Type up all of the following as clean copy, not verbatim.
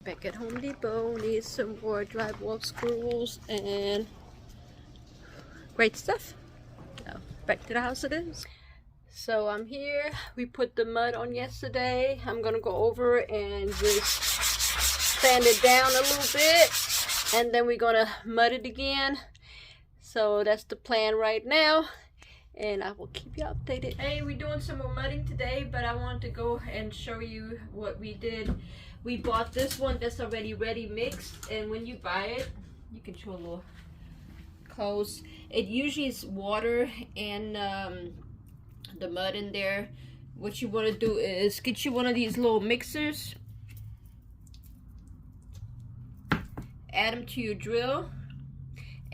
Back at Home Depot, need some more drywall screws and great stuff. So back to the house it is. So I'm here. We put the mud on yesterday. I'm gonna go over and just sand it down a little bit, and then we're gonna mud it again. So that's the plan right now, and I will keep you updated. Hey, we're doing some more mudding today, but I want to go and show you what we did. We bought this one that's already ready mixed, and when you buy it, you can show a little close. It usually is water and the mud in there. What you want to do is get you one of these little mixers, add them to your drill,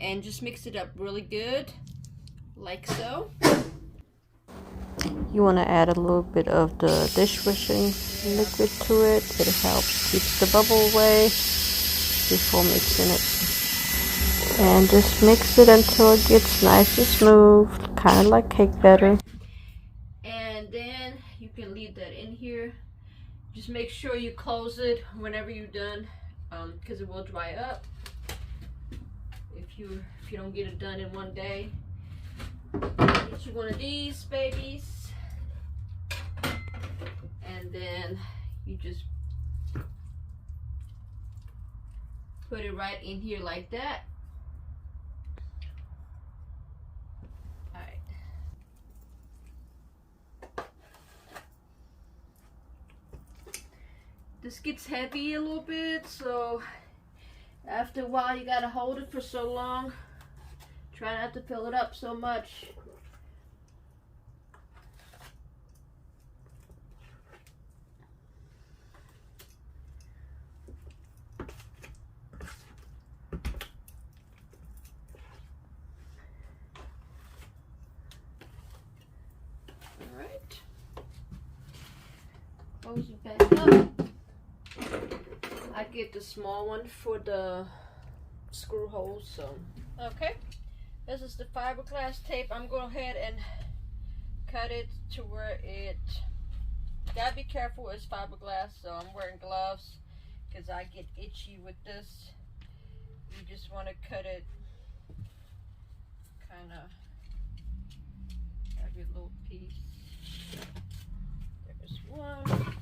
and just mix it up really good, like so. You want to add a little bit of the dishwashing liquid to it. It helps keep the bubble away before mixing it. And just mix it until it gets nice and smooth, kind of like cake batter. And then you can leave that in here. Just make sure you close it whenever you're done, because it will dry up if you don't get it done in one day. Get you one of these babies, and then you just put it right in here like that. Alright. This gets heavy a little bit, so after a while you gotta hold it for so long. Try not to fill it up so much. Alright. Close it back up. I get the small one for the screw holes, so. Okay. This is the fiberglass tape. I'm going ahead and cut it to where it, gotta be careful, it's fiberglass, so I'm wearing gloves because I get itchy with this. You just want to cut it kind of every little piece. There's one.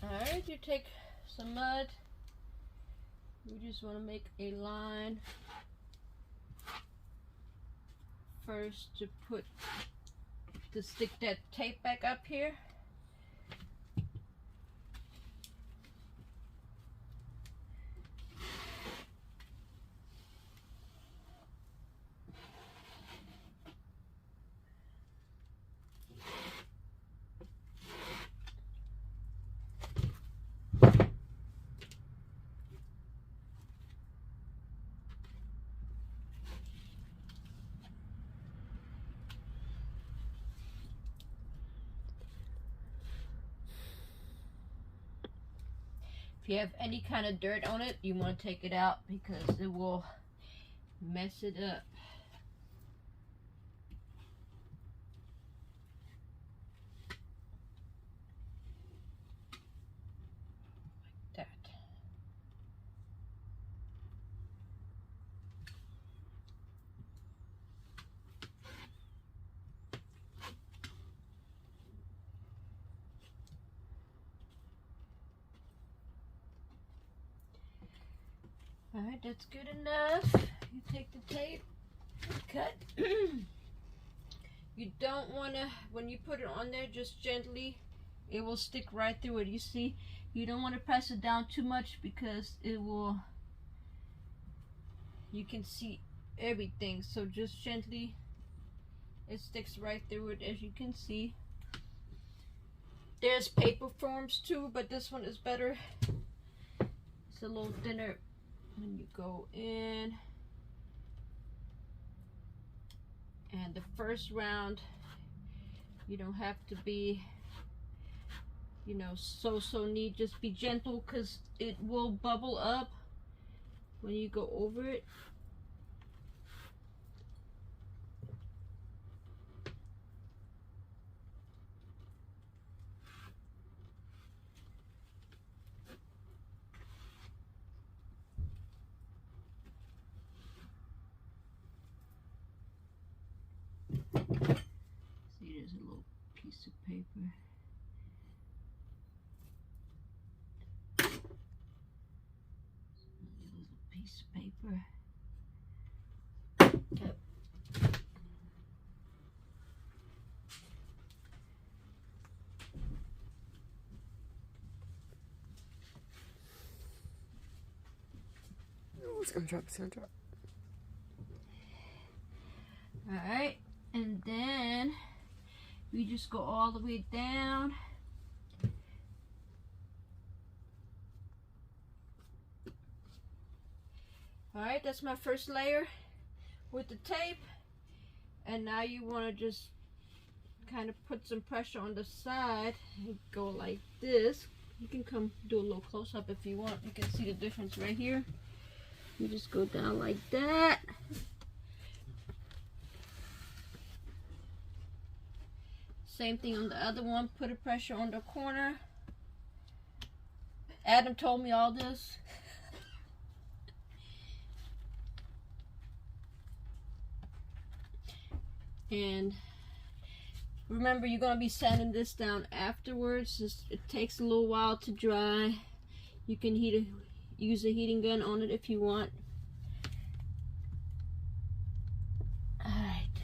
Alright, you take some mud. You just want to make a line first to stick that tape back up here. If you have any kind of dirt on it, you want to take it out because it will mess it up. Like that. Alright, that's good enough. You take the tape, cut. You don't want to, when you put it on there, just gently, it will stick right through it. You see, you don't want to press it down too much because it will, you can see everything. So just gently, it sticks right through it, as you can see. There's paper forms too, but this one is better. It's a little thinner. When you go in, and the first round, you don't have to be you know, so neat. Just be gentle because it will bubble up when you go over it. See, there's a little piece of paper. A little piece of paper. Okay. Oh, it's gonna drop, it's gonna drop. Alright, and then we just go all the way down. Alright, that's my first layer with the tape. And now you want to just kind of put some pressure on the side and go like this. You can come do a little close up if you want. You can see the difference right here. You just go down like that. Same thing on the other one. Put a pressure on the corner. Adam told me all this. And remember, you're going to be sanding this down afterwards. It takes a little while to dry. You can use a heating gun on it if you want. Alright.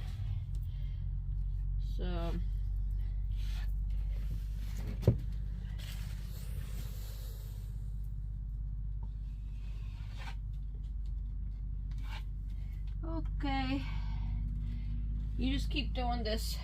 So okay. You just keep doing this.